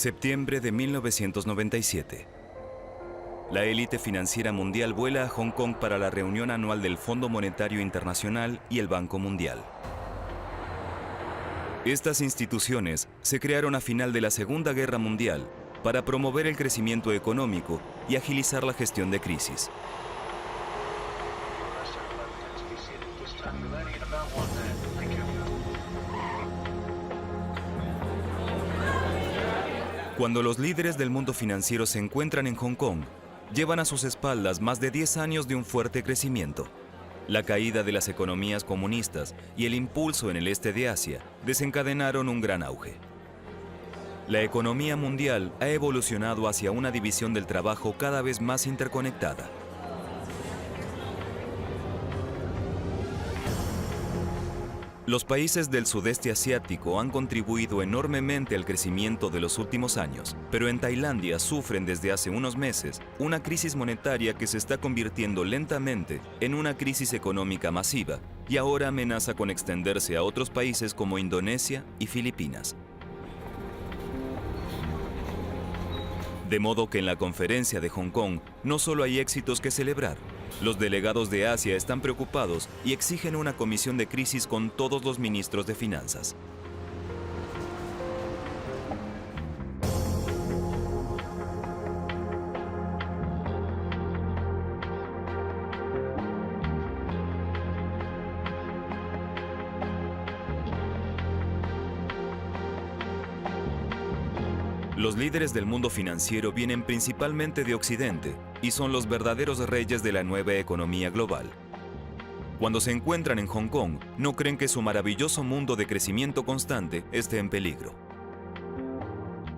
Septiembre de 1997. La élite financiera mundial vuela a Hong Kong para la reunión anual del Fondo Monetario Internacional y el Banco Mundial. Estas instituciones se crearon a final de la Segunda Guerra Mundial para promover el crecimiento económico y agilizar la gestión de crisis. Cuando los líderes del mundo financiero se encuentran en Hong Kong, llevan a sus espaldas más de 10 años de un fuerte crecimiento. La caída de las economías comunistas y el impulso en el este de Asia desencadenaron un gran auge. La economía mundial ha evolucionado hacia una división del trabajo cada vez más interconectada. Los países del sudeste asiático han contribuido enormemente al crecimiento de los últimos años, pero en Tailandia sufren desde hace unos meses una crisis monetaria que se está convirtiendo lentamente en una crisis económica masiva y ahora amenaza con extenderse a otros países como Indonesia y Filipinas. De modo que en la conferencia de Hong Kong no solo hay éxitos que celebrar. Los delegados de Asia están preocupados y exigen una comisión de crisis con todos los ministros de finanzas. Los líderes del mundo financiero vienen principalmente de Occidente y son los verdaderos reyes de la nueva economía global. Cuando se encuentran en Hong Kong, no creen que su maravilloso mundo de crecimiento constante esté en peligro.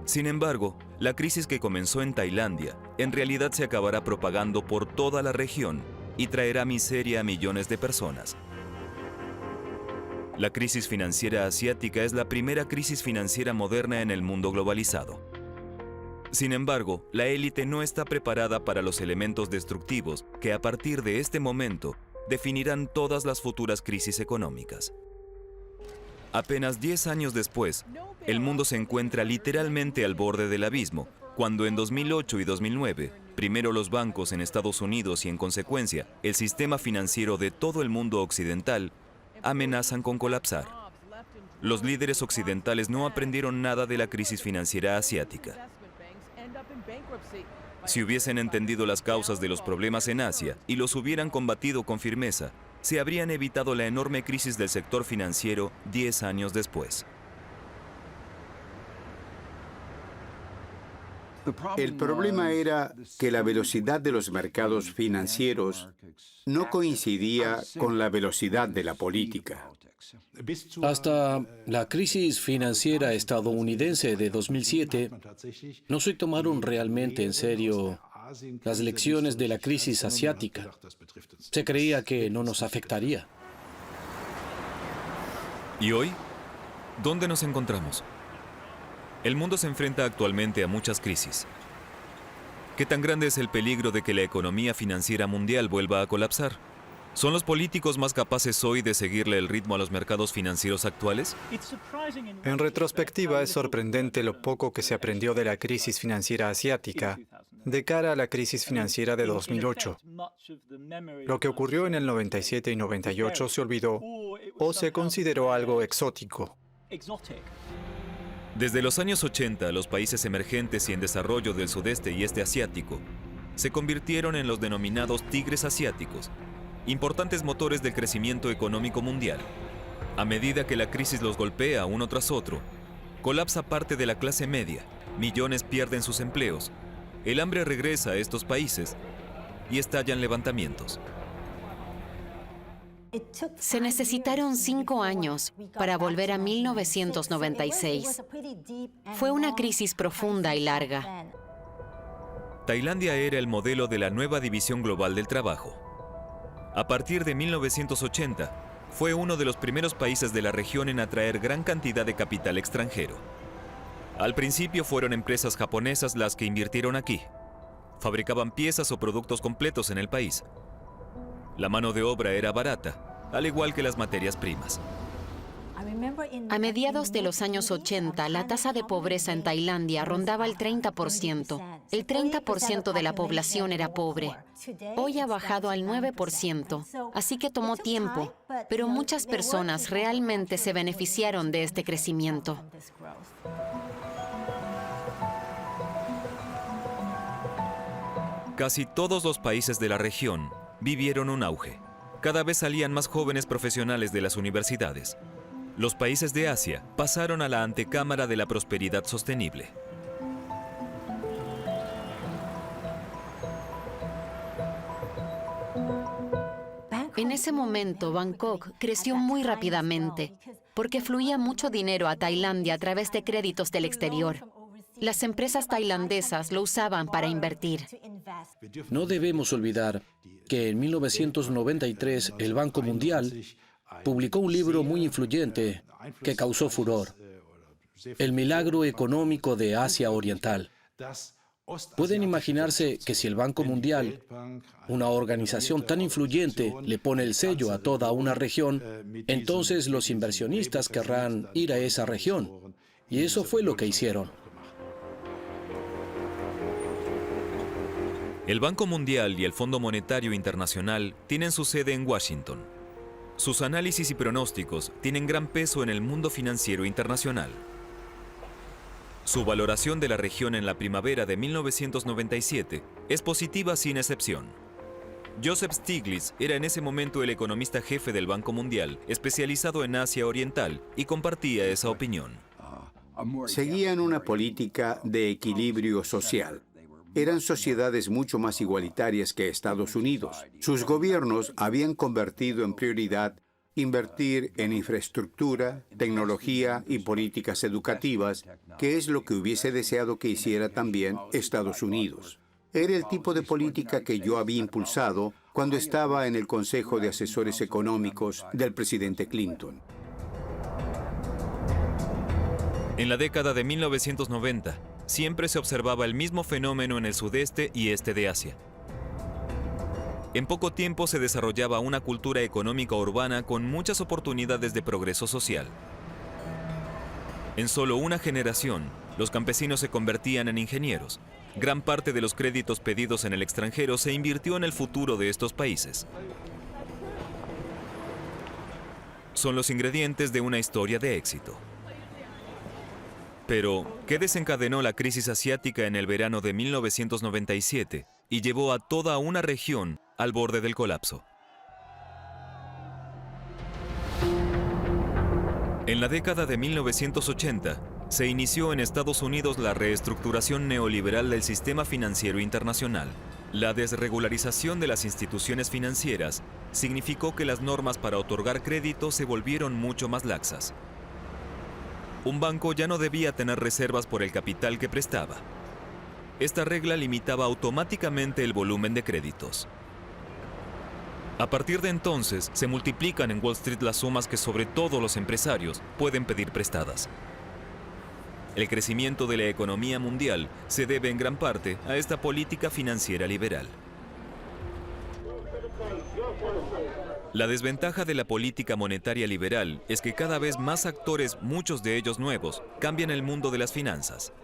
Sin embargo, la crisis que comenzó en Tailandia en realidad se acabará propagando por toda la región y traerá miseria a millones de personas. La crisis financiera asiática es la primera crisis financiera moderna en el mundo globalizado. Sin embargo, la élite no está preparada para los elementos destructivos que a partir de este momento definirán todas las futuras crisis económicas. Apenas 10 años después, el mundo se encuentra literalmente al borde del abismo, cuando en 2008 y 2009, primero los bancos en Estados Unidos y en consecuencia el sistema financiero de todo el mundo occidental amenazan con colapsar. Los líderes occidentales no aprendieron nada de la crisis financiera asiática. Si hubiesen entendido las causas de los problemas en Asia y los hubieran combatido con firmeza, se habrían evitado la enorme crisis del sector financiero 10 años después. El problema era que la velocidad de los mercados financieros no coincidía con la velocidad de la política. Hasta la crisis financiera estadounidense de 2007, no se tomaron realmente en serio las lecciones de la crisis asiática. Se creía que no nos afectaría. ¿Y hoy? ¿Dónde nos encontramos? El mundo se enfrenta actualmente a muchas crisis. ¿Qué tan grande es el peligro de que la economía financiera mundial vuelva a colapsar? ¿Son los políticos más capaces hoy de seguirle el ritmo a los mercados financieros actuales? En retrospectiva, es sorprendente lo poco que se aprendió de la crisis financiera asiática de cara a la crisis financiera de 2008. Lo que ocurrió en el 97 y 98 se olvidó o se consideró algo exótico. Desde los años 80, los países emergentes y en desarrollo del sudeste y este asiático se convirtieron en los denominados tigres asiáticos, importantes motores del crecimiento económico mundial. A medida que la crisis los golpea uno tras otro, colapsa parte de la clase media, millones pierden sus empleos, el hambre regresa a estos países y estallan levantamientos. Se necesitaron 5 años para volver a 1996. Fue una crisis profunda y larga. Tailandia era el modelo de la nueva división global del trabajo. A partir de 1980, fue uno de los primeros países de la región en atraer gran cantidad de capital extranjero. Al principio fueron empresas japonesas las que invirtieron aquí. Fabricaban piezas o productos completos en el país. La mano de obra era barata, al igual que las materias primas. A mediados de los años 80, la tasa de pobreza en Tailandia rondaba el 30%. El 30% de la población era pobre. Hoy ha bajado al 9%, así que tomó tiempo, pero muchas personas realmente se beneficiaron de este crecimiento. Casi todos los países de la región vivieron un auge. Cada vez salían más jóvenes profesionales de las universidades. Los países de Asia pasaron a la antecámara de la prosperidad sostenible. En ese momento, Bangkok creció muy rápidamente porque fluía mucho dinero a Tailandia a través de créditos del exterior. Las empresas tailandesas lo usaban para invertir. No debemos olvidar que en 1993 el Banco Mundial publicó un libro muy influyente que causó furor: El milagro económico de Asia Oriental. Pueden imaginarse que si el Banco Mundial, una organización tan influyente, le pone el sello a toda una región, entonces los inversionistas querrán ir a esa región. Y eso fue lo que hicieron. El Banco Mundial y el Fondo Monetario Internacional tienen su sede en Washington. Sus análisis y pronósticos tienen gran peso en el mundo financiero internacional. Su valoración de la región en la primavera de 1997 es positiva sin excepción. Joseph Stiglitz era en ese momento el economista jefe del Banco Mundial, especializado en Asia Oriental, y compartía esa opinión. Seguían una política de equilibrio social. Eran sociedades mucho más igualitarias que Estados Unidos. Sus gobiernos habían convertido en prioridad invertir en infraestructura, tecnología y políticas educativas, que es lo que hubiese deseado que hiciera también Estados Unidos. Era el tipo de política que yo había impulsado cuando estaba en el Consejo de Asesores Económicos del presidente Clinton. En la década de 1990, siempre se observaba el mismo fenómeno en el sudeste y este de Asia. En poco tiempo se desarrollaba una cultura económica urbana con muchas oportunidades de progreso social. En solo una generación, los campesinos se convertían en ingenieros. Gran parte de los créditos pedidos en el extranjero se invirtió en el futuro de estos países. Son los ingredientes de una historia de éxito. Pero, ¿qué desencadenó la crisis asiática en el verano de 1997 y llevó a toda una región al borde del colapso? En la década de 1980, se inició en Estados Unidos la reestructuración neoliberal del sistema financiero internacional. La desregularización de las instituciones financieras significó que las normas para otorgar crédito se volvieron mucho más laxas. Un banco ya no debía tener reservas por el capital que prestaba. Esta regla limitaba automáticamente el volumen de créditos. A partir de entonces, se multiplican en Wall Street las sumas que sobre todo los empresarios pueden pedir prestadas. El crecimiento de la economía mundial se debe en gran parte a esta política financiera liberal. La desventaja de la política monetaria liberal es que cada vez más actores, muchos de ellos nuevos, cambian el mundo de las finanzas.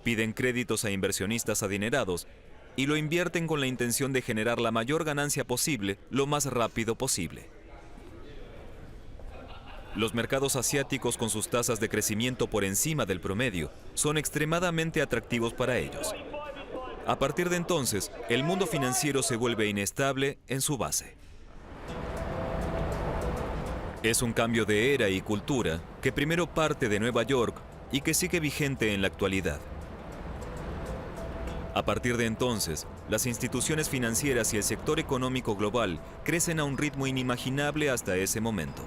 Piden créditos a inversionistas adinerados y lo invierten con la intención de generar la mayor ganancia posible lo más rápido posible. Los mercados asiáticos, con sus tasas de crecimiento por encima del promedio, son extremadamente atractivos para ellos. A partir de entonces, el mundo financiero se vuelve inestable en su base. Es un cambio de era y cultura que primero parte de Nueva York y que sigue vigente en la actualidad. A partir de entonces, las instituciones financieras y el sector económico global crecen a un ritmo inimaginable hasta ese momento.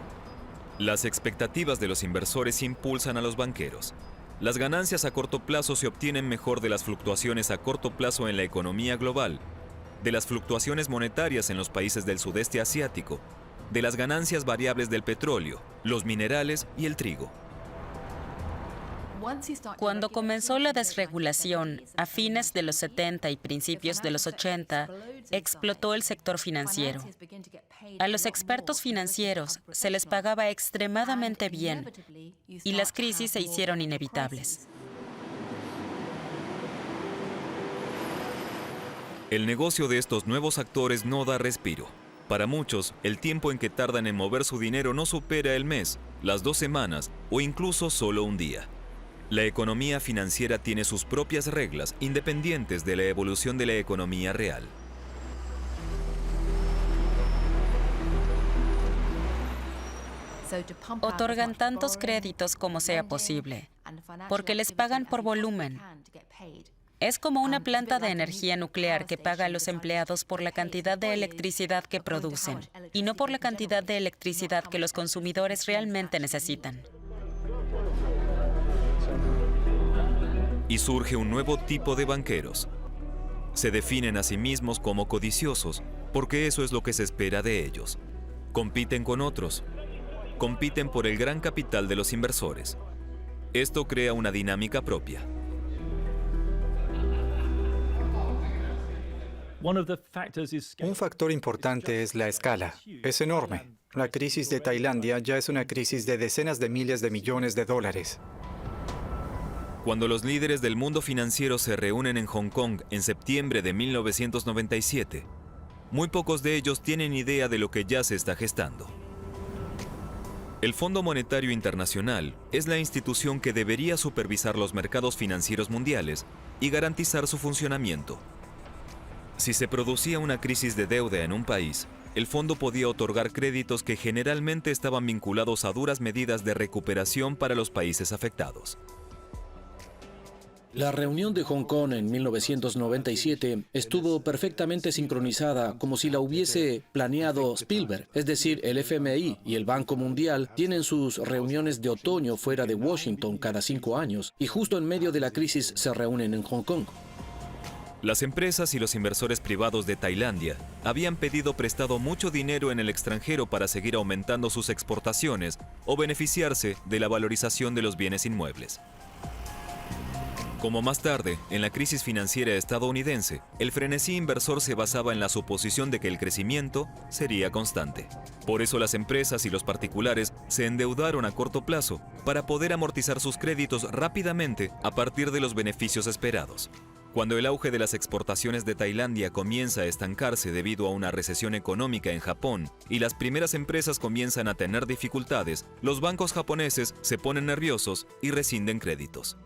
Las expectativas de los inversores impulsan a los banqueros. Las ganancias a corto plazo se obtienen mejor de las fluctuaciones a corto plazo en la economía global, de las fluctuaciones monetarias en los países del sudeste asiático, de las ganancias variables del petróleo, los minerales y el trigo. Cuando comenzó la desregulación, a fines de los 70 y principios de los 80, explotó el sector financiero. A los expertos financieros se les pagaba extremadamente bien y las crisis se hicieron inevitables. El negocio de estos nuevos actores no da respiro. Para muchos, el tiempo en que tardan en mover su dinero no supera el mes, las 2 semanas o incluso solo un día. La economía financiera tiene sus propias reglas, independientes de la evolución de la economía real. Otorgan tantos créditos como sea posible, porque les pagan por volumen. Es como una planta de energía nuclear que paga a los empleados por la cantidad de electricidad que producen y no por la cantidad de electricidad que los consumidores realmente necesitan. Y surge un nuevo tipo de banqueros. Se definen a sí mismos como codiciosos, porque eso es lo que se espera de ellos. Compiten con otros. Compiten por el gran capital de los inversores. Esto crea una dinámica propia. Un factor importante es la escala. Es enorme. La crisis de Tailandia ya es una crisis de decenas de miles de millones de dólares. Cuando los líderes del mundo financiero se reúnen en Hong Kong en septiembre de 1997, muy pocos de ellos tienen idea de lo que ya se está gestando. El Fondo Monetario Internacional es la institución que debería supervisar los mercados financieros mundiales y garantizar su funcionamiento. Si se producía una crisis de deuda en un país, el fondo podía otorgar créditos que generalmente estaban vinculados a duras medidas de recuperación para los países afectados. La reunión de Hong Kong en 1997 estuvo perfectamente sincronizada, como si la hubiese planeado Spielberg. Es decir, el FMI y el Banco Mundial tienen sus reuniones de otoño fuera de Washington cada 5 años y justo en medio de la crisis se reúnen en Hong Kong. Las empresas y los inversores privados de Tailandia habían pedido prestado mucho dinero en el extranjero para seguir aumentando sus exportaciones o beneficiarse de la valorización de los bienes inmuebles. Como más tarde, en la crisis financiera estadounidense, el frenesí inversor se basaba en la suposición de que el crecimiento sería constante. Por eso las empresas y los particulares se endeudaron a corto plazo para poder amortizar sus créditos rápidamente a partir de los beneficios esperados. Cuando el auge de las exportaciones de Tailandia comienza a estancarse debido a una recesión económica en Japón y las primeras empresas comienzan a tener dificultades, los bancos japoneses se ponen nerviosos y rescinden créditos.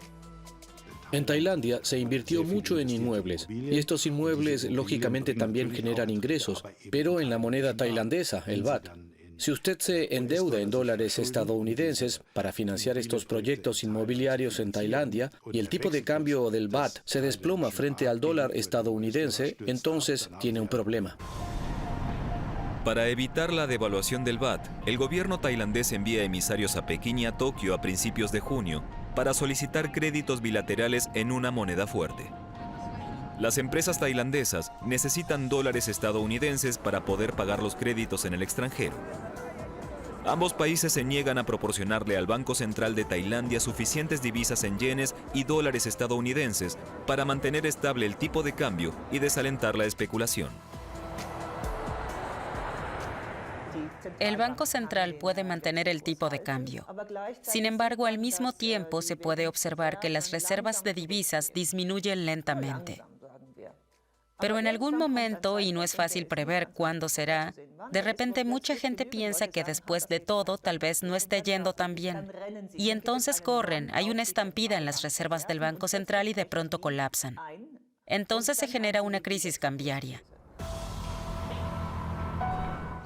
En Tailandia se invirtió mucho en inmuebles y estos inmuebles lógicamente también generan ingresos, pero en la moneda tailandesa, el baht. Si usted se endeuda en dólares estadounidenses para financiar estos proyectos inmobiliarios en Tailandia y el tipo de cambio del baht se desploma frente al dólar estadounidense, entonces tiene un problema. Para evitar la devaluación del baht, el gobierno tailandés envía emisarios a Pekín y a Tokio a principios de junio para solicitar créditos bilaterales en una moneda fuerte. Las empresas tailandesas necesitan dólares estadounidenses para poder pagar los créditos en el extranjero. Ambos países se niegan a proporcionarle al Banco Central de Tailandia suficientes divisas en yenes y dólares estadounidenses para mantener estable el tipo de cambio y desalentar la especulación. El Banco Central puede mantener el tipo de cambio. Sin embargo, al mismo tiempo se puede observar que las reservas de divisas disminuyen lentamente. Pero en algún momento, y no es fácil prever cuándo será, de repente mucha gente piensa que después de todo tal vez no esté yendo tan bien. Y entonces corren, hay una estampida en las reservas del Banco Central y de pronto colapsan. Entonces se genera una crisis cambiaria.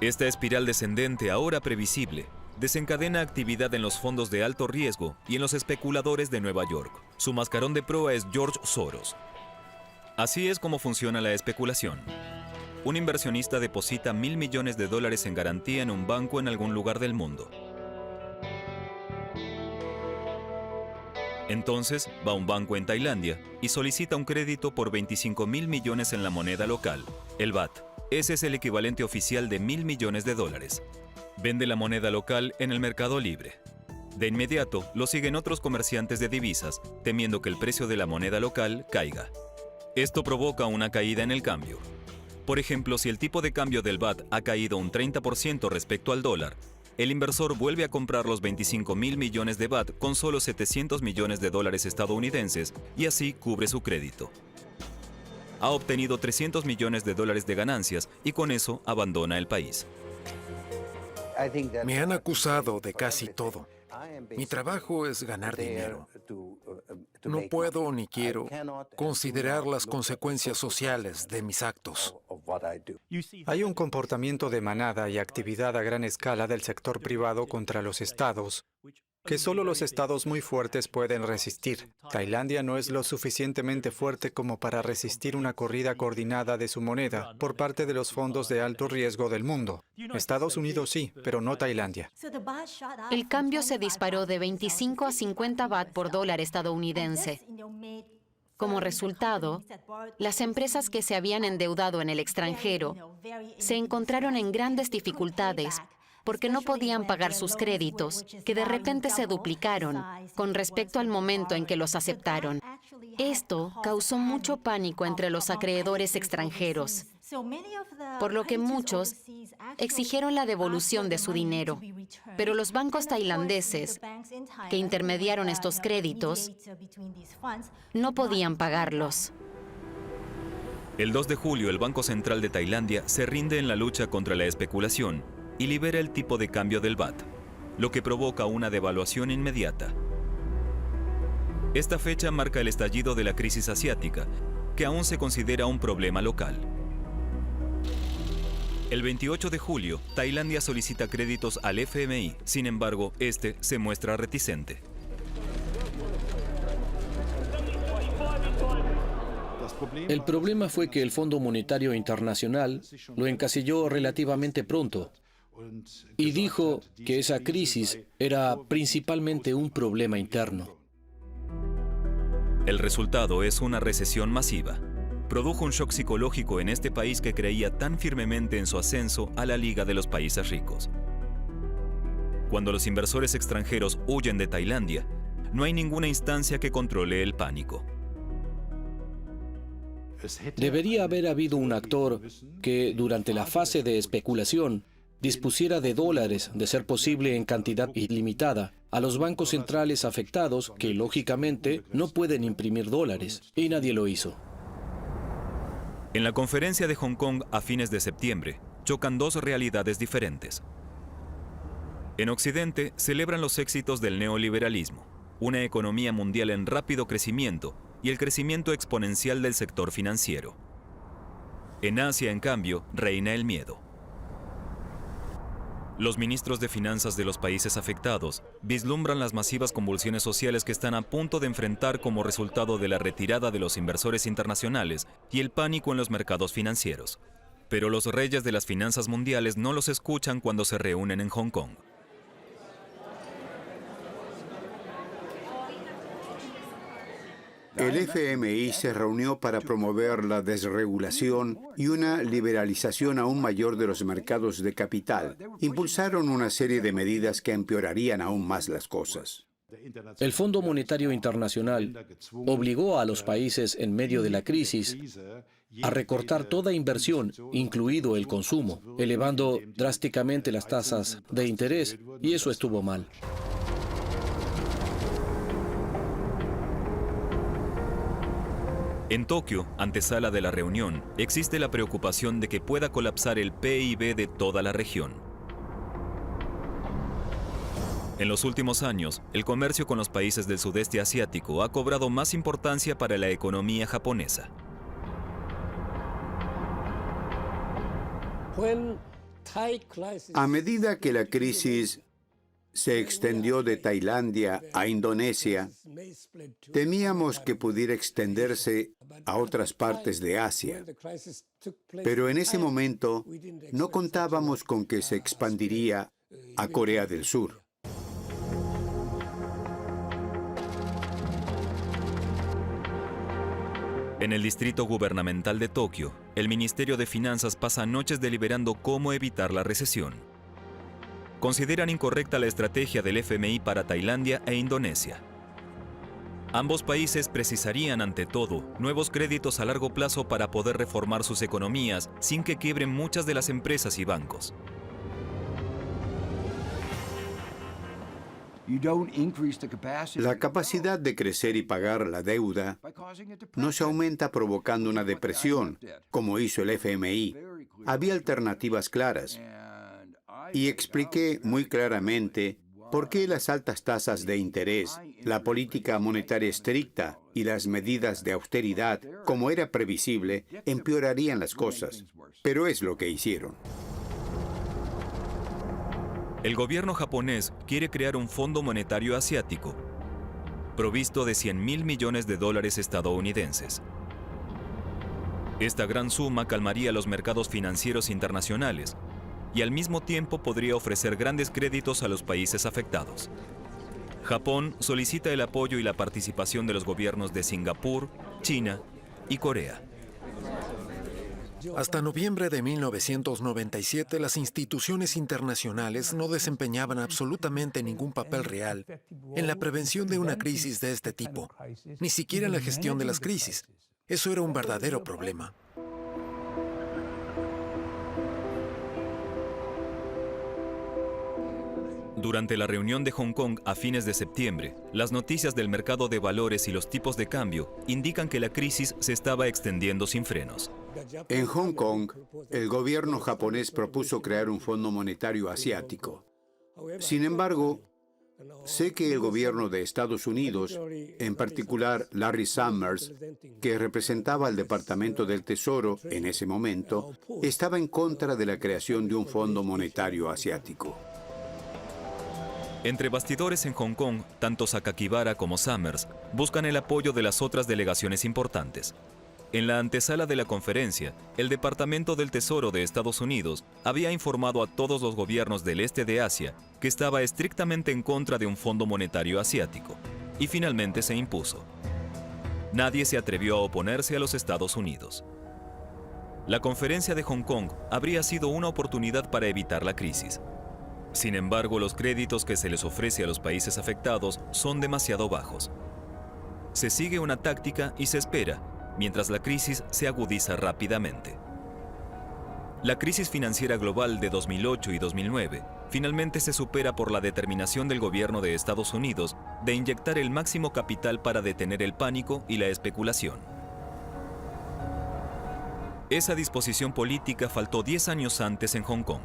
Esta espiral descendente, ahora previsible, desencadena actividad en los fondos de alto riesgo y en los especuladores de Nueva York. Su mascarón de proa es George Soros. Así es como funciona la especulación. Un inversionista deposita $1.000 millones en garantía en un banco en algún lugar del mundo. Entonces, va a un banco en Tailandia y solicita un crédito por $25.000 millones en la moneda local, el baht. Ese es el equivalente oficial de $1.000 millones. Vende la moneda local en el mercado libre. De inmediato, lo siguen otros comerciantes de divisas, temiendo que el precio de la moneda local caiga. Esto provoca una caída en el cambio. Por ejemplo, si el tipo de cambio del BAT ha caído un 30% respecto al dólar, el inversor vuelve a comprar los 25.000 millones de BAT con solo 700 millones de dólares estadounidenses y así cubre su crédito. Ha obtenido 300 millones de dólares de ganancias y con eso abandona el país. Me han acusado de casi todo. Mi trabajo es ganar dinero. No puedo ni quiero considerar las consecuencias sociales de mis actos. Hay un comportamiento de manada y actividad a gran escala del sector privado contra los estados que solo los estados muy fuertes pueden resistir. Tailandia no es lo suficientemente fuerte como para resistir una corrida coordinada de su moneda por parte de los fondos de alto riesgo del mundo. Estados Unidos sí, pero no Tailandia. El cambio se disparó de 25 a 50 baht por dólar estadounidense. Como resultado, las empresas que se habían endeudado en el extranjero se encontraron en grandes dificultades porque no podían pagar sus créditos, que de repente se duplicaron con respecto al momento en que los aceptaron. Esto causó mucho pánico entre los acreedores extranjeros, por lo que muchos exigieron la devolución de su dinero. Pero los bancos tailandeses, que intermediaron estos créditos, no podían pagarlos. El 2 de julio, el Banco Central de Tailandia se rinde en la lucha contra la especulación y libera el tipo de cambio del BAT, lo que provoca una devaluación inmediata. Esta fecha marca el estallido de la crisis asiática, que aún se considera un problema local. El 28 de julio, Tailandia solicita créditos al FMI, sin embargo, este se muestra reticente. El problema fue que el Fondo Monetario Internacional lo encasilló relativamente pronto y dijo que esa crisis era principalmente un problema interno. El resultado es una recesión masiva. Produjo un shock psicológico en este país que creía tan firmemente en su ascenso a la Liga de los Países Ricos. Cuando los inversores extranjeros huyen de Tailandia, no hay ninguna instancia que controle el pánico. Debería haber habido un actor que, durante la fase de especulación, dispusiera de dólares, de ser posible en cantidad ilimitada, a los bancos centrales afectados que, lógicamente, no pueden imprimir dólares, y nadie lo hizo. En la conferencia de Hong Kong a fines de septiembre, chocan dos realidades diferentes. En Occidente celebran los éxitos del neoliberalismo, una economía mundial en rápido crecimiento y el crecimiento exponencial del sector financiero. En Asia, en cambio, reina el miedo. Los ministros de finanzas de los países afectados vislumbran las masivas convulsiones sociales que están a punto de enfrentar como resultado de la retirada de los inversores internacionales y el pánico en los mercados financieros. Pero los reyes de las finanzas mundiales no los escuchan cuando se reúnen en Hong Kong. El FMI se reunió para promover la desregulación y una liberalización aún mayor de los mercados de capital. Impulsaron una serie de medidas que empeorarían aún más las cosas. El Fondo Monetario Internacional obligó a los países en medio de la crisis a recortar toda inversión, incluido el consumo, elevando drásticamente las tasas de interés, y eso estuvo mal. En Tokio, antesala de la reunión, existe la preocupación de que pueda colapsar el PIB de toda la región. En los últimos años, el comercio con los países del sudeste asiático ha cobrado más importancia para la economía japonesa. A medida que la crisis se extendió de Tailandia a Indonesia, temíamos que pudiera extenderse a otras partes de Asia. Pero en ese momento no contábamos con que se expandiría a Corea del Sur. En el distrito gubernamental de Tokio, el Ministerio de Finanzas pasa noches deliberando cómo evitar la recesión. consideran incorrecta la estrategia del FMI para Tailandia e Indonesia. Ambos países precisarían, ante todo, nuevos créditos a largo plazo para poder reformar sus economías sin que quiebren muchas de las empresas y bancos. La capacidad de crecer y pagar la deuda no se aumenta provocando una depresión, como hizo el FMI. Había alternativas claras. Y expliqué muy claramente por qué las altas tasas de interés, la política monetaria estricta y las medidas de austeridad, como era previsible, empeorarían las cosas. Pero es lo que hicieron. El gobierno japonés quiere crear un fondo monetario asiático, provisto de $100.000 millones estadounidenses. Esta gran suma calmaría los mercados financieros internacionales y al mismo tiempo podría ofrecer grandes créditos a los países afectados. Japón solicita el apoyo y la participación de los gobiernos de Singapur, China y Corea. Hasta noviembre de 1997, las instituciones internacionales no desempeñaban absolutamente ningún papel real en la prevención de una crisis de este tipo, ni siquiera en la gestión de las crisis. Eso era un verdadero problema. Durante la reunión de Hong Kong a fines de septiembre, las noticias del mercado de valores y los tipos de cambio indican que la crisis se estaba extendiendo sin frenos. En Hong Kong, el gobierno japonés propuso crear un fondo monetario asiático. Sin embargo, sé que el gobierno de Estados Unidos, en particular Larry Summers, que representaba al Departamento del Tesoro en ese momento, estaba en contra de la creación de un fondo monetario asiático. Entre bastidores en Hong Kong, tanto Sakakibara como Summers buscan el apoyo de las otras delegaciones importantes. En la antesala de la conferencia, el Departamento del Tesoro de Estados Unidos había informado a todos los gobiernos del este de Asia que estaba estrictamente en contra de un fondo monetario asiático, y finalmente se impuso. Nadie se atrevió a oponerse a los Estados Unidos. La conferencia de Hong Kong habría sido una oportunidad para evitar la crisis. Sin embargo, los créditos que se les ofrece a los países afectados son demasiado bajos. Se sigue una táctica y se espera, mientras la crisis se agudiza rápidamente. La crisis financiera global de 2008 y 2009 finalmente se supera por la determinación del gobierno de Estados Unidos de inyectar el máximo capital para detener el pánico y la especulación. Esa disposición política faltó 10 años antes en Hong Kong.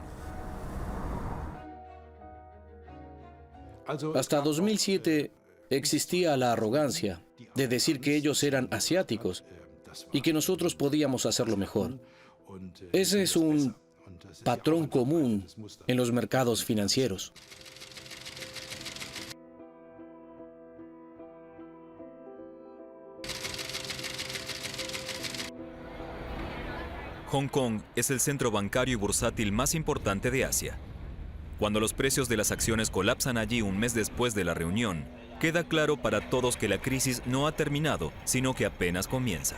Hasta 2007 existía la arrogancia de decir que ellos eran asiáticos y que nosotros podíamos hacerlo mejor. Ese es un patrón común en los mercados financieros. Hong Kong es el centro bancario y bursátil más importante de Asia. Cuando los precios de las acciones colapsan allí un mes después de la reunión, queda claro para todos que la crisis no ha terminado, sino que apenas comienza.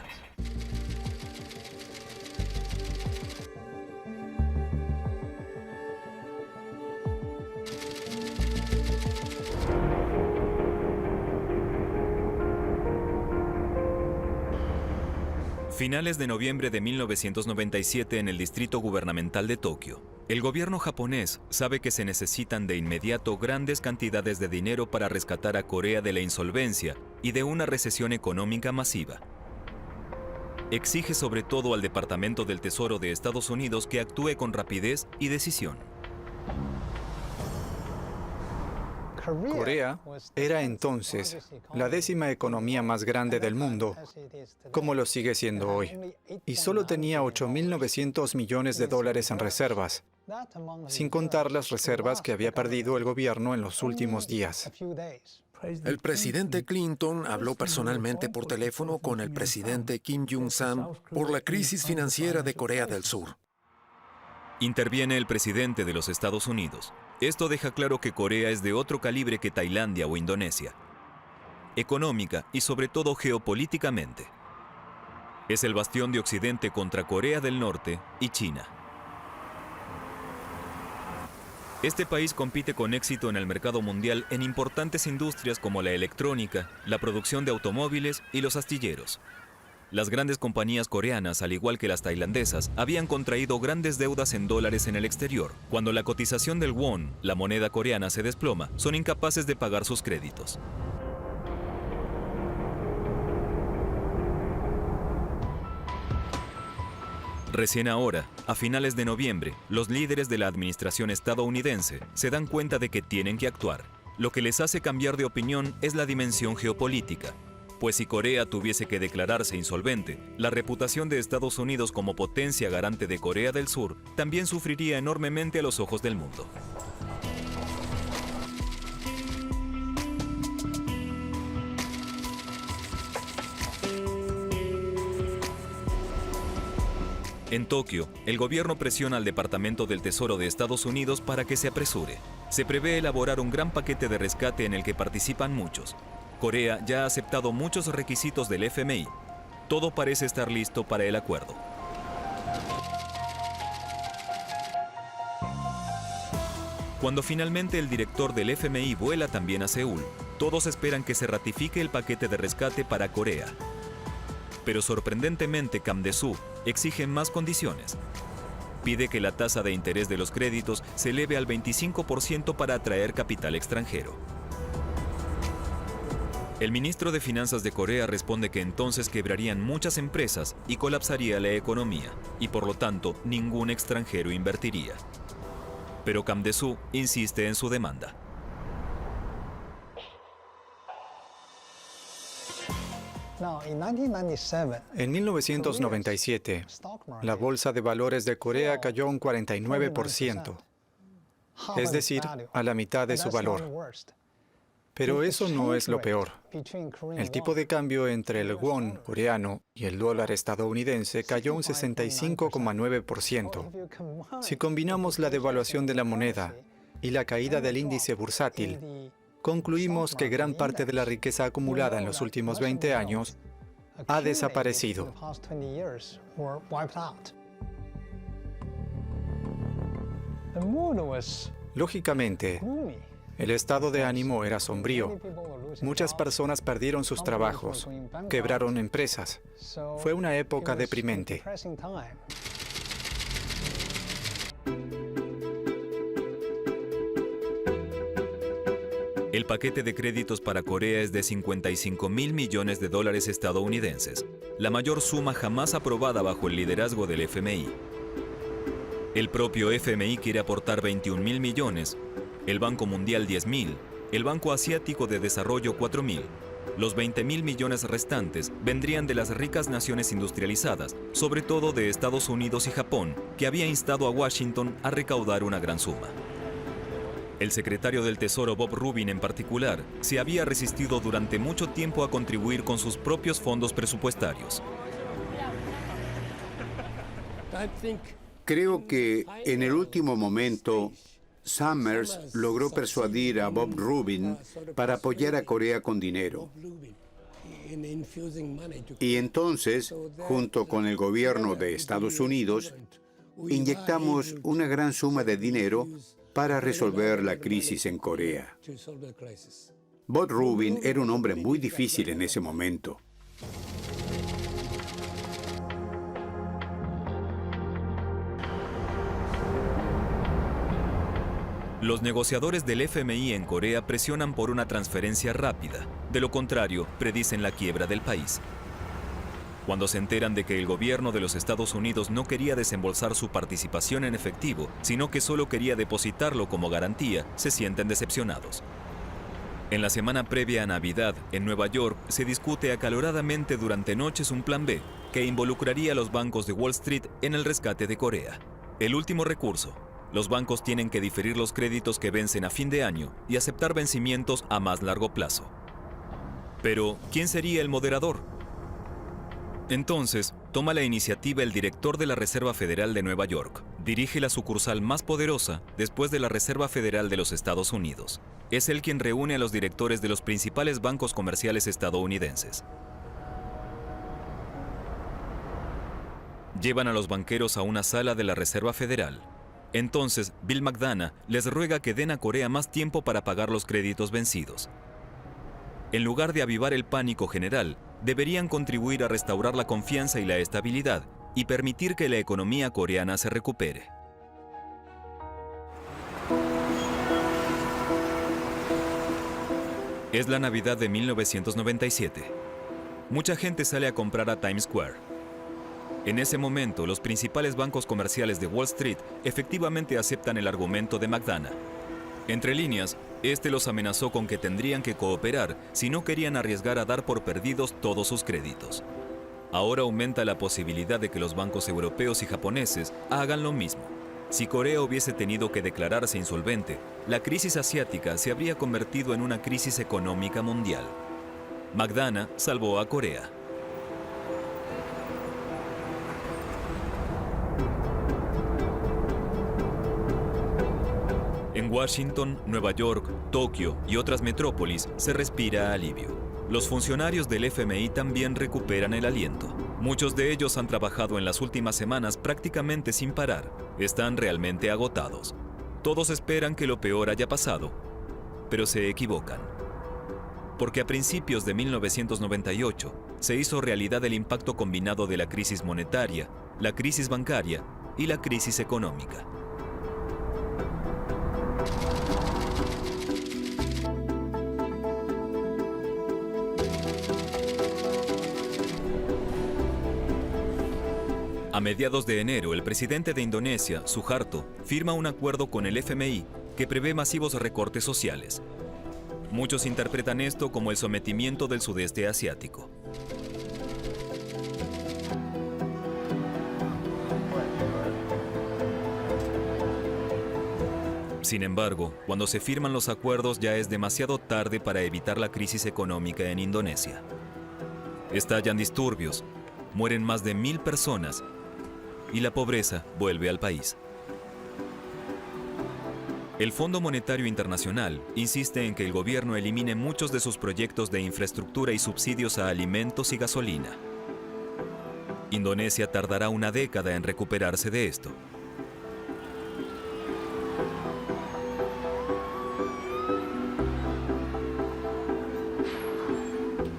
Finales de noviembre de 1997 en el distrito gubernamental de Tokio. El gobierno japonés sabe que se necesitan de inmediato grandes cantidades de dinero para rescatar a Corea de la insolvencia y de una recesión económica masiva. Exige sobre todo al Departamento del Tesoro de Estados Unidos que actúe con rapidez y decisión. Corea era entonces la 10ª economía más grande del mundo, como lo sigue siendo hoy, y solo tenía $8.900 millones en reservas, sin contar las reservas que había perdido el gobierno en los últimos días. El presidente Clinton habló personalmente por teléfono con el presidente Kim Jong-un por la crisis financiera de Corea del Sur. Interviene el presidente de los Estados Unidos. Esto deja claro que Corea es de otro calibre que Tailandia o Indonesia, económica y sobre todo geopolíticamente. Es el bastión de Occidente contra Corea del Norte y China. Este país compite con éxito en el mercado mundial en importantes industrias como la electrónica, la producción de automóviles y los astilleros. Las grandes compañías coreanas, al igual que las tailandesas, habían contraído grandes deudas en dólares en el exterior. Cuando la cotización del won, la moneda coreana, se desploma, son incapaces de pagar sus créditos. Recién ahora, a finales de noviembre, los líderes de la administración estadounidense se dan cuenta de que tienen que actuar. Lo que les hace cambiar de opinión es la dimensión geopolítica. Pues si Corea tuviese que declararse insolvente, la reputación de Estados Unidos como potencia garante de Corea del Sur también sufriría enormemente a los ojos del mundo. En Tokio, el gobierno presiona al Departamento del Tesoro de Estados Unidos para que se apresure. Se prevé elaborar un gran paquete de rescate en el que participan muchos. Corea ya ha aceptado muchos requisitos del FMI. Todo parece estar listo para el acuerdo. Cuando finalmente el director del FMI vuela también a Seúl, todos esperan que se ratifique el paquete de rescate para Corea. Pero sorprendentemente Kim Dae-soo exige más condiciones. Pide que la tasa de interés de los créditos se eleve al 25% para atraer capital extranjero. El ministro de Finanzas de Corea responde que entonces quebrarían muchas empresas y colapsaría la economía, y por lo tanto ningún extranjero invertiría. Pero Kim Dae-soo insiste en su demanda. En 1997, la bolsa de valores de Corea cayó un 49%, es decir, a la mitad de su valor. Pero eso no es lo peor. El tipo de cambio entre el won coreano y el dólar estadounidense cayó un 65,9%. Si combinamos la devaluación de la moneda y la caída del índice bursátil, concluimos que gran parte de la riqueza acumulada en los últimos 20 años ha desaparecido. Lógicamente, el estado de ánimo era sombrío. Muchas personas perdieron sus trabajos, quebraron empresas. Fue una época deprimente. El paquete de créditos para Corea es de 55.000 millones de dólares estadounidenses, la mayor suma jamás aprobada bajo el liderazgo del FMI. El propio FMI quiere aportar 21.000 millones, el Banco Mundial 10.000, el Banco Asiático de Desarrollo 4.000. Los 20.000 millones restantes vendrían de las ricas naciones industrializadas, sobre todo de Estados Unidos y Japón, que había instado a Washington a recaudar una gran suma. El secretario del Tesoro Bob Rubin en particular se había resistido durante mucho tiempo a contribuir con sus propios fondos presupuestarios. Creo que en el último momento Summers logró persuadir a Bob Rubin para apoyar a Corea con dinero. Y entonces, junto con el gobierno de Estados Unidos, inyectamos una gran suma de dinero para resolver la crisis en Corea. Bob Rubin era un hombre muy difícil en ese momento. Los negociadores del FMI en Corea presionan por una transferencia rápida. De lo contrario, predicen la quiebra del país. Cuando se enteran de que el gobierno de los Estados Unidos no quería desembolsar su participación en efectivo, sino que solo quería depositarlo como garantía, se sienten decepcionados. En la semana previa a Navidad, en Nueva York, se discute acaloradamente durante noches un plan B, que involucraría a los bancos de Wall Street en el rescate de Corea. El último recurso. Los bancos tienen que diferir los créditos que vencen a fin de año y aceptar vencimientos a más largo plazo. Pero, ¿quién sería el moderador? Entonces, toma la iniciativa el director de la Reserva Federal de Nueva York. Dirige la sucursal más poderosa después de la Reserva Federal de los Estados Unidos. Es él quien reúne a los directores de los principales bancos comerciales estadounidenses. Llevan a los banqueros a una sala de la Reserva Federal. Entonces, Bill McDonough les ruega que den a Corea más tiempo para pagar los créditos vencidos. En lugar de avivar el pánico general, deberían contribuir a restaurar la confianza y la estabilidad y permitir que la economía coreana se recupere. Es la Navidad de 1997. Mucha gente sale a comprar a Times Square. En ese momento, los principales bancos comerciales de Wall Street efectivamente aceptan el argumento de McDonough. Entre líneas, este los amenazó con que tendrían que cooperar si no querían arriesgar a dar por perdidos todos sus créditos. Ahora aumenta la posibilidad de que los bancos europeos y japoneses hagan lo mismo. Si Corea hubiese tenido que declararse insolvente, la crisis asiática se habría convertido en una crisis económica mundial. McDonough salvó a Corea. En Washington, Nueva York, Tokio y otras metrópolis se respira alivio. Los funcionarios del FMI también recuperan el aliento. Muchos de ellos han trabajado en las últimas semanas prácticamente sin parar. Están realmente agotados. Todos esperan que lo peor haya pasado, pero se equivocan. Porque a principios de 1998 se hizo realidad el impacto combinado de la crisis monetaria, la crisis bancaria y la crisis económica. A mediados de enero, el presidente de Indonesia, Suharto, firma un acuerdo con el FMI que prevé masivos recortes sociales. Muchos interpretan esto como el sometimiento del sudeste asiático. Sin embargo, cuando se firman los acuerdos ya es demasiado tarde para evitar la crisis económica en Indonesia. Estallan disturbios, mueren más de 1000 personas y la pobreza vuelve al país. El Fondo Monetario Internacional insiste en que el gobierno elimine muchos de sus proyectos de infraestructura y subsidios a alimentos y gasolina. Indonesia tardará una década en recuperarse de esto.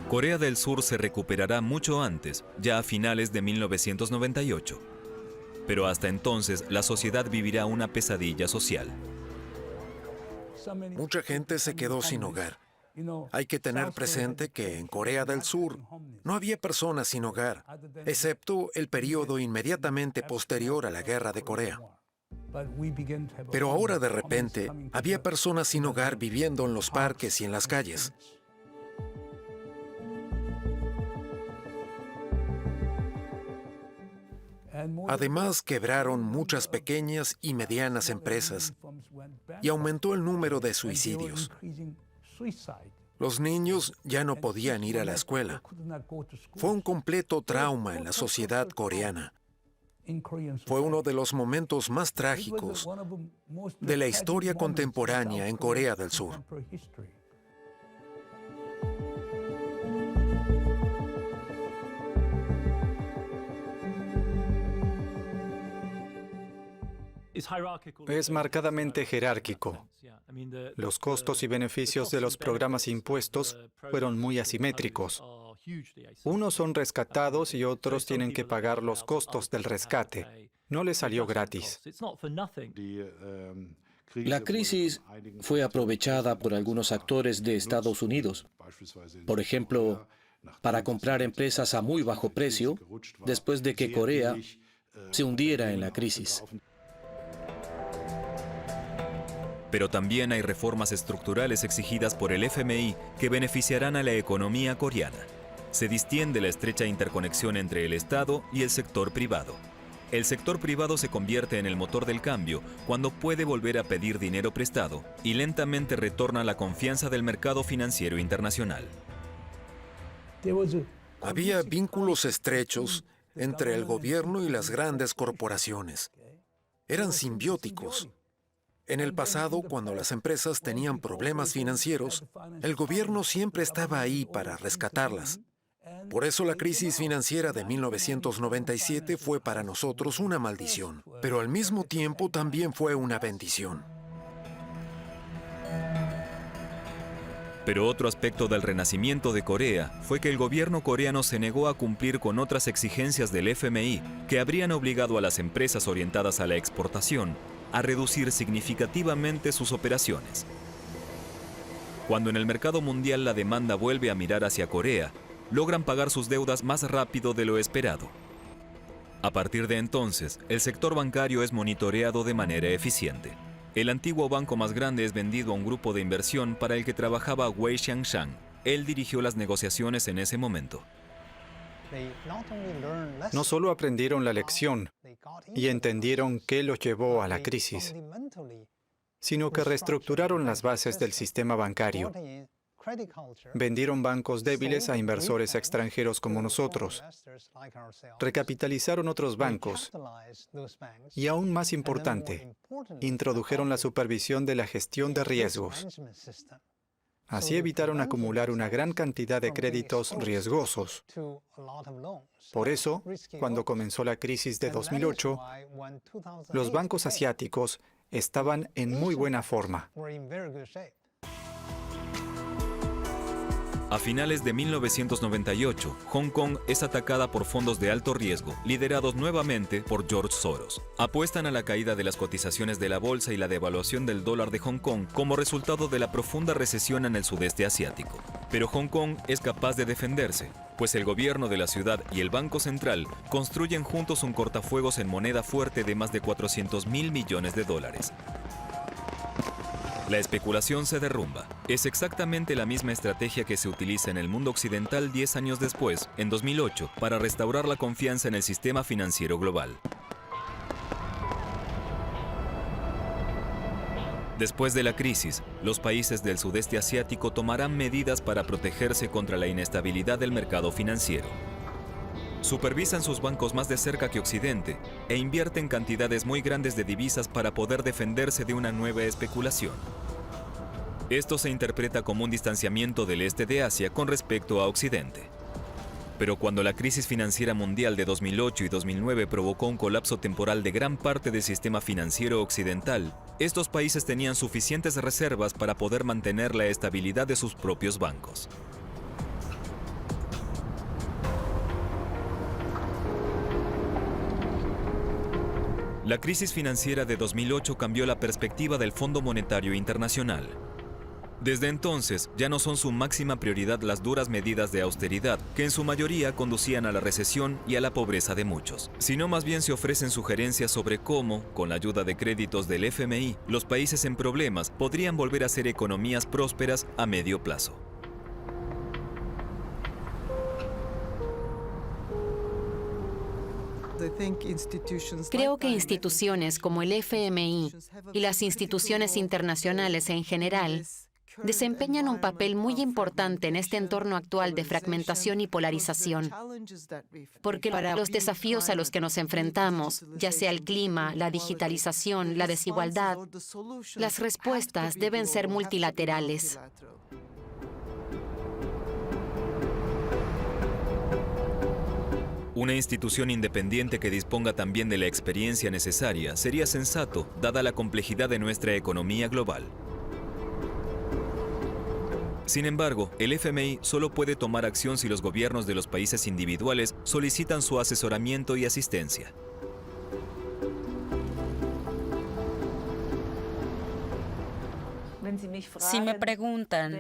Corea del Sur se recuperará mucho antes, ya a finales de 1998. Pero hasta entonces la sociedad vivirá una pesadilla social. Mucha gente se quedó sin hogar. Hay que tener presente que en Corea del Sur no había personas sin hogar, excepto el periodo inmediatamente posterior a la Guerra de Corea. Pero ahora de repente había personas sin hogar viviendo en los parques y en las calles. Además, quebraron muchas pequeñas y medianas empresas y aumentó el número de suicidios. Los niños ya no podían ir a la escuela. Fue un completo trauma en la sociedad coreana. Fue uno de los momentos más trágicos de la historia contemporánea en Corea del Sur. Es marcadamente jerárquico. Los costos y beneficios de los programas impuestos fueron muy asimétricos. Unos son rescatados y otros tienen que pagar los costos del rescate. No les salió gratis. La crisis fue aprovechada por algunos actores de Estados Unidos, por ejemplo, para comprar empresas a muy bajo precio después de que Corea se hundiera en la crisis. Pero también hay reformas estructurales exigidas por el FMI que beneficiarán a la economía coreana. Se distiende la estrecha interconexión entre el Estado y el sector privado. El sector privado se convierte en el motor del cambio cuando puede volver a pedir dinero prestado y lentamente retorna la confianza del mercado financiero internacional. Había vínculos estrechos entre el gobierno y las grandes corporaciones. Eran simbióticos. En el pasado, cuando las empresas tenían problemas financieros, el gobierno siempre estaba ahí para rescatarlas. Por eso la crisis financiera de 1997 fue para nosotros una maldición, pero al mismo tiempo también fue una bendición. Pero otro aspecto del renacimiento de Corea fue que el gobierno coreano se negó a cumplir con otras exigencias del FMI que habrían obligado a las empresas orientadas a la exportación a reducir significativamente sus operaciones. Cuando en el mercado mundial la demanda vuelve a mirar hacia Corea, logran pagar sus deudas más rápido de lo esperado. A partir de entonces, el sector bancario es monitoreado de manera eficiente. El antiguo banco más grande es vendido a un grupo de inversión para el que trabajaba Wei Xiangshan. Él dirigió las negociaciones en ese momento. No solo aprendieron la lección y entendieron qué los llevó a la crisis, sino que reestructuraron las bases del sistema bancario. Vendieron bancos débiles a inversores extranjeros como nosotros. Recapitalizaron otros bancos. Y aún más importante, introdujeron la supervisión de la gestión de riesgos. Así evitaron acumular una gran cantidad de créditos riesgosos. Por eso, cuando comenzó la crisis de 2008, los bancos asiáticos estaban en muy buena forma. A finales de 1998, Hong Kong es atacada por fondos de alto riesgo, liderados nuevamente por George Soros. Apuestan a la caída de las cotizaciones de la bolsa y la devaluación del dólar de Hong Kong como resultado de la profunda recesión en el sudeste asiático. Pero Hong Kong es capaz de defenderse, pues el gobierno de la ciudad y el Banco Central construyen juntos un cortafuegos en moneda fuerte de más de 400.000 millones de dólares. La especulación se derrumba. Es exactamente la misma estrategia que se utiliza en el mundo occidental 10 años después, en 2008, para restaurar la confianza en el sistema financiero global. Después de la crisis, los países del sudeste asiático tomarán medidas para protegerse contra la inestabilidad del mercado financiero. Supervisan sus bancos más de cerca que Occidente e invierten cantidades muy grandes de divisas para poder defenderse de una nueva especulación. Esto se interpreta como un distanciamiento del este de Asia con respecto a Occidente. Pero cuando la crisis financiera mundial de 2008 y 2009 provocó un colapso temporal de gran parte del sistema financiero occidental, estos países tenían suficientes reservas para poder mantener la estabilidad de sus propios bancos. La crisis financiera de 2008 cambió la perspectiva del Fondo Monetario Internacional. Desde entonces, ya no son su máxima prioridad las duras medidas de austeridad, que en su mayoría conducían a la recesión y a la pobreza de muchos, sino más bien se ofrecen sugerencias sobre cómo, con la ayuda de créditos del FMI, los países en problemas podrían volver a ser economías prósperas a medio plazo. Creo que instituciones como el FMI y las instituciones internacionales en general desempeñan un papel muy importante en este entorno actual de fragmentación y polarización. Porque para los desafíos a los que nos enfrentamos, ya sea el clima, la digitalización, la desigualdad, las respuestas deben ser multilaterales. Una institución independiente que disponga también de la experiencia necesaria sería sensato, dada la complejidad de nuestra economía global. Sin embargo, el FMI solo puede tomar acción si los gobiernos de los países individuales solicitan su asesoramiento y asistencia. Si me preguntan,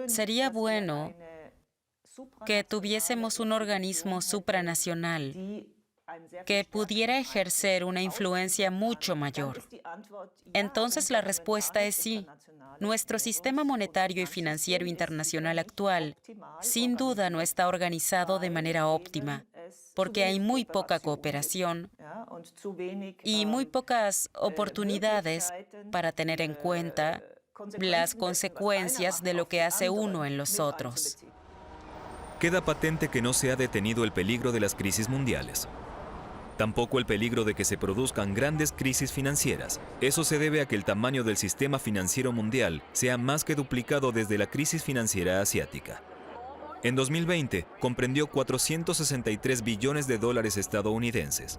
¿sería bueno que tuviésemos un organismo supranacional que pudiera ejercer una influencia mucho mayor? Entonces la respuesta es sí. Nuestro sistema monetario y financiero internacional actual, sin duda, no está organizado de manera óptima, porque hay muy poca cooperación y muy pocas oportunidades para tener en cuenta las consecuencias de lo que hace uno en los otros. Queda patente que no se ha detenido el peligro de las crisis mundiales. Tampoco el peligro de que se produzcan grandes crisis financieras. Eso se debe a que el tamaño del sistema financiero mundial sea más que duplicado desde la crisis financiera asiática. En 2020, comprendió 463 billones de dólares estadounidenses.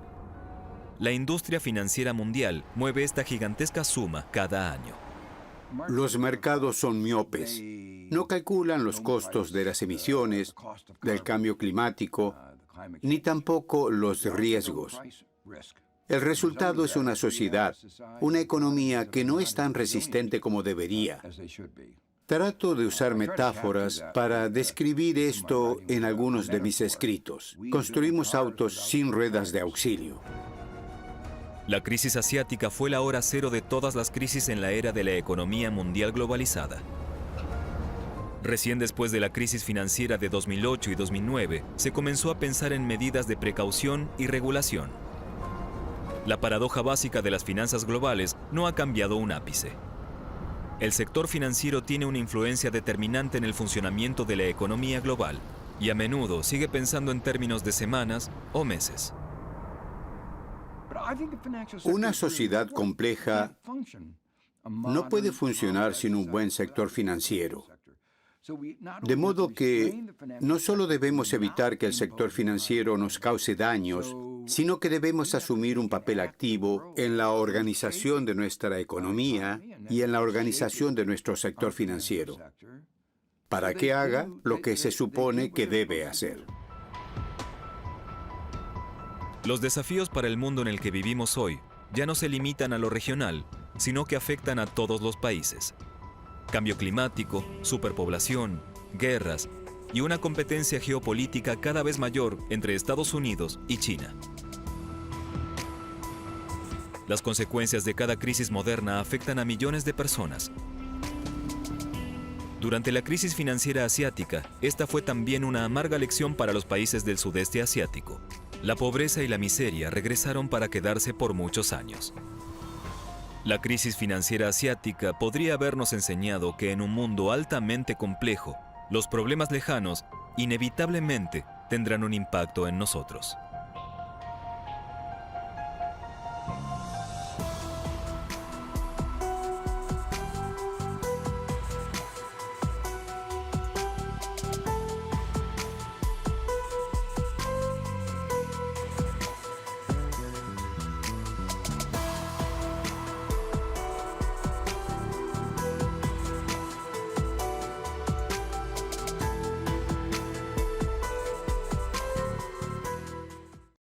La industria financiera mundial mueve esta gigantesca suma cada año. Los mercados son miopes. No calculan los costos de las emisiones, del cambio climático, ni tampoco los riesgos. El resultado es una sociedad, una economía que no es tan resistente como debería. Trato de usar metáforas para describir esto en algunos de mis escritos. Construimos autos sin ruedas de auxilio. La crisis asiática fue la hora cero de todas las crisis en la era de la economía mundial globalizada. Recién después de la crisis financiera de 2008 y 2009, se comenzó a pensar en medidas de precaución y regulación. La paradoja básica de las finanzas globales no ha cambiado un ápice. El sector financiero tiene una influencia determinante en el funcionamiento de la economía global y a menudo sigue pensando en términos de semanas o meses. Una sociedad compleja no puede funcionar sin un buen sector financiero. De modo que no solo debemos evitar que el sector financiero nos cause daños, sino que debemos asumir un papel activo en la organización de nuestra economía y en la organización de nuestro sector financiero, para que haga lo que se supone que debe hacer. Los desafíos para el mundo en el que vivimos hoy ya no se limitan a lo regional, sino que afectan a todos los países. Cambio climático, superpoblación, guerras y una competencia geopolítica cada vez mayor entre Estados Unidos y China. Las consecuencias de cada crisis moderna afectan a millones de personas. Durante la crisis financiera asiática, esta fue también una amarga lección para los países del sudeste asiático. La pobreza y la miseria regresaron para quedarse por muchos años. La crisis financiera asiática podría habernos enseñado que en un mundo altamente complejo, los problemas lejanos inevitablemente tendrán un impacto en nosotros.